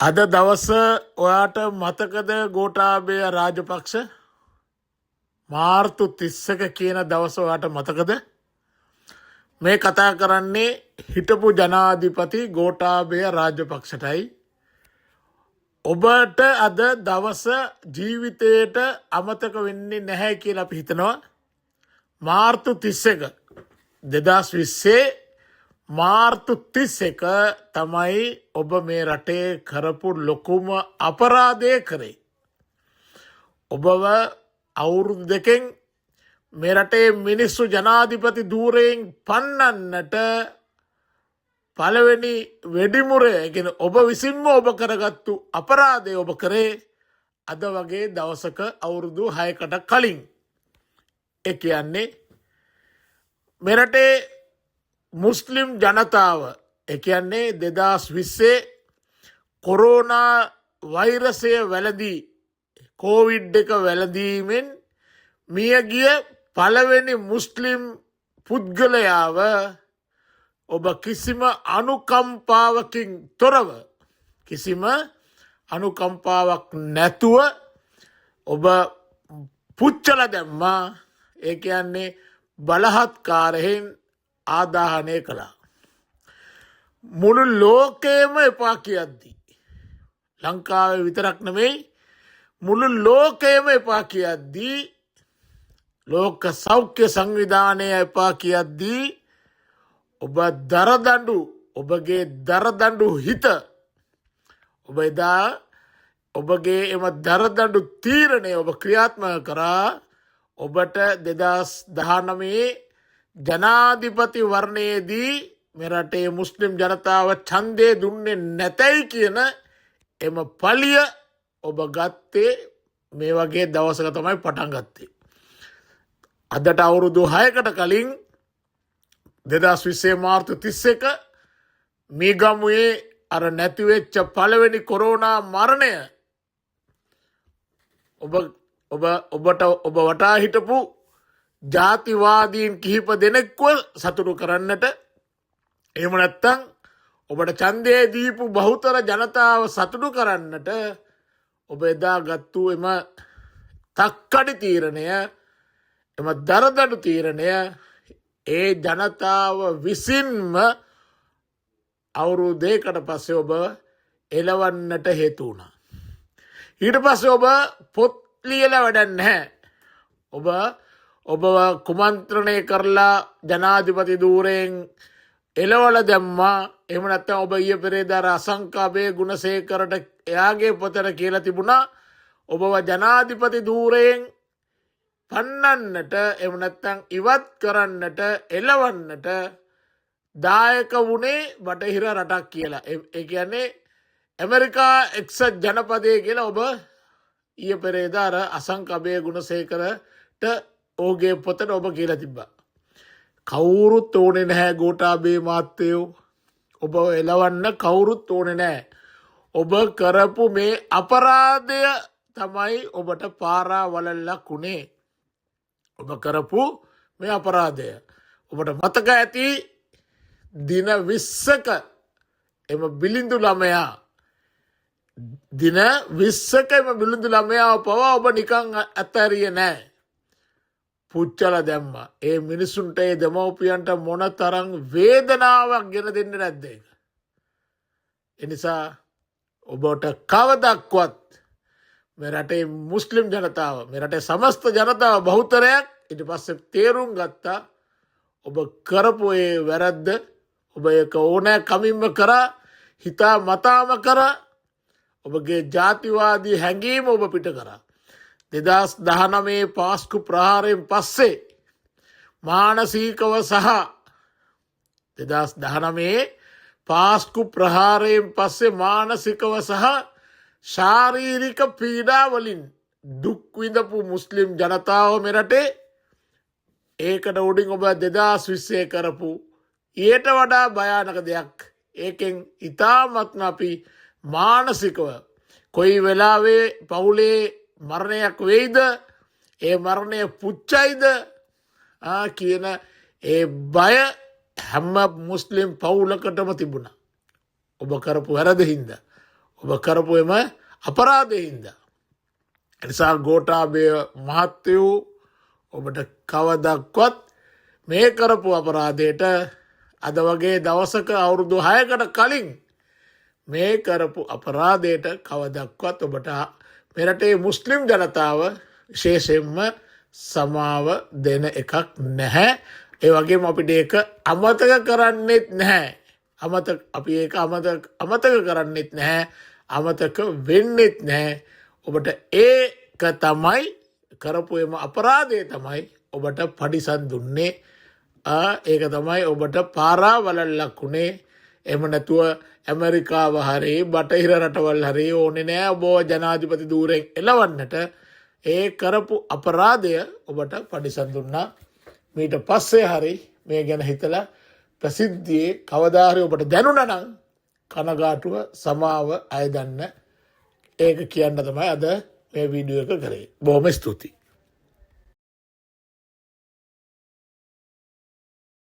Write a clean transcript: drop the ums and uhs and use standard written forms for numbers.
අද දවස ඔයාට මතකද ගෝඨාභය රාජපක්ෂ මාර්තු 30ක කියන දවස ඔයාට මතකද? මේ කතා කරන්නේ හිටපු ජනාධිපති ගෝඨාභය රාජපක්ෂටයි. ඔබට අද දවස ජීවිතේට අමතක වෙන්නේ නැහැ කියලා අපි හිතනවා. මාර්තු 31 2020 මාර්තු 31 තමයි ඔබ මේ රටේ කරපු ලොකුම අපරාධය කරේ. ඔබව අවුරුදු දෙකෙන් මේ රටේ මිනිස්සු ජනාධිපති ධූරයෙන් පන්නන්නට පළවෙනි වෙඩිමුරය කියන ඔබ විසින්ම ඔබ කරගත්තු අපරාධය ඔබ කරේ අද වගේ දවසක අවුරුදු 6කට කලින්. ඒ කියන්නේ මේ රටේ මුස්ලිම් ජනතාව ඒ කියන්නේ 2020 කොරෝනා වෛරසය වැළඳී කොවිඩ් එක වැළඳීමෙන් මියගිය පළවෙනි මුස්ලිම් පුද්ගලයාව ඔබ කිසිම අනුකම්පාවකින් තොරව කිසිම අනුකම්පාවක් නැතුව ඔබ පුච්චලා දැම්මා. ඒ කියන්නේ බලහත්කාරයෙන් ආදාහනය කළා. මුළු ලෝකයම එපා කියද්දී ලංකාවේ විතරක් නෙමෙයි මුළු ලෝකයම එපා කියද්දී ලෝක සෞඛ්‍ය සංවිධානය එපා කියද්දී ඔබ දරදඬු ඔබගේ දරදඬු හිත ඔබ එදා ඔබගේ එම දරදඬු තීරණය ඔබ ක්‍රියාත්මක කරා. ඔබට 2019 ජනාධිපති වර්ණයේදී මේ රටේ මුස්ලිම් ජනතාව ඡන්දය දුන්නේ නැතයි කියන එම පලිය ඔබ ගත්තේ මේ වගේ දවසක තමයි පටන් ගත්තේ. අදට අවුරුදු 6කට කලින් 2020 මාර්තු 31 මීගමුවේ අර නැතිවෙච්ච පළවෙනි කොරෝනා මරණය ඔබට ඔබ වටා හිටපු ජාතිවාදීන් කිහිප දෙනෙක්ව සතුටු කරන්නට එහෙම නැත්තම් ඔබට ඡන්දය දීපු බහුතර ජනතාව සතුටු කරන්නට ඔබ එදා ගත්තු එම තක්කඩි තීරණය එම දරදඬු තීරණය ඒ ජනතාව විසින්ම අවුරුදු දෙකකට පස්සේ ඔබ එලවන්නට හේතු වුණා. ඊට පස්සේ ඔබ පොත් ලියලා වැඩක් නැහැ. ඔබ කුමන්ත්‍රණය කරලා ජනාධිපති ධූරයෙන් එලවල දැම්මා. එහෙම නැත්නම් ඔබ ඊයේ පෙරේදා අසංකාබේ ගුණසේකරට එයාගේ පොතට කියලා තිබුණා ඔබව ජනාධිපති ධූරයෙන් පන්නන්නට එහෙම නැත්නම් ඉවත් කරන්නට එලවන්නට දායක වුණේ බටහිර රටක් කියලා. ඒ කියන්නේ ඇමරිකා එක්සත් ජනපදයේ කියලා ඔබ ඊයේ පෙරේදා අසංකාබේ ගුණසේකරට ඔහුගේ පොතට ඔබ කියලා තිබ්බා. කවුරුත් ඕනේ නැහැ ගෝඨාභය මහත්තයෝ. ඔබ එලවන්න කවුරුත් ඕනේ නැහැ. ඔබ කරපු මේ අපරාධය තමයි ඔබට පාරාවලල්ලක් උනේ. ඔබ කරපු මේ අපරාධය ඔබට මතක ඇති දින 20ක එම බිලිඳු ළමයා දින 20ක එම බිලිඳු ළමයා පවා ඔබ නිකන් අතහැරියේ නැහැ. පුච්චලා දැම්මා. ඒ මිනිසුන්ට ඒ දෙමව්පියන්ට මොන තරම් වේදනාවක් ගෙන දෙන්නේ නැද්ද ඒක? ඒ නිසා ඔබට කවදක්වත් මේ රටේ මුස්ලිම් ජනතාව මේ රටේ සමස්ත ජනතාව බහුතරයක් ඊට පස්සේ තේරුම් ගත්තා ඔබ කරපු ඒ වැරද්ද. ඔබ ඒක ඕනෑ කමින්ම කරා හිතා මතාම කරා. ඔබගේ ජාතිවාදී හැඟීම ඔබ පිට කරා. 2019 පාස්කු ප්‍රහාරයෙන් පස්සේ මානසිකව සහ 2019 පාස්කු ප්‍රහාරයෙන් පස්සේ මානසිකව සහ ශාරීරික පීඩාවලින් දුක් විඳපු මුස්ලිම් ජනතාව මෙරටේ ඒකට උඩින් ඔබ 2020 කරපු ඊට වඩා භයානක දෙයක්. ඒකෙන් ඉතාමත්ම අපි මානසිකව කොයි වෙලාවේ පවුලේ මරණයක් වෙයිද ඒ මරණය පුච්චයිද කියන ඒ බය හැම මුස්ලිම් පවුලකටම තිබුණා. ඔබ කරපු වැරදි හින්දා ඔබ කරපුයම අපරාධයෙන්ද. නිසා ගෝඨාභය මහත්තයෝ ඔබට කවදක්වත් මේ කරපු අපරාධයට අද වගේ දවසක අවුරුදු 6කට කලින් මේ කරපු අපරාධයට කවදක්වත් ඔබට මෙරටේ මුස්ලිම් ජනතාව විශේෂයෙන්ම සමාව දෙන එකක් නැහැ. ඒ වගේම අපිට ඒක අමතක කරන්නෙත් නැහැ. අපි ඒක අමතක කරන්නෙත් නැහැ. අමතක වෙන්නෙත් නැහැ. ඔබට ඒක තමයි කරපු එම අපරාධය තමයි ඔබට පඩිසන් දුන්නේ. ඒක තමයි ඔබට පාරාවලල්ලක් වුණේ. එහෙම නැතුව ඇමරිකාව හරි බටහිර රටවල් හරි ඕනේ නෑ ඔබ ජනාධිපති ධූරයෙන් එලවන්නට. ඒ කරපු අපරාධය ඔබට පඩිසන් දුන්නා. මීට පස්සේ හරි මේ ගැන හිතලා ප්‍රසිද්ධියේ කවදා හරි ඔබට දැනුණා නම් කනගාටුව සමාව අයදන්න. ඒක කියන්න තමයි අද මේ වීඩියෝ එක කරේ. බොහොම ස්තුතියි.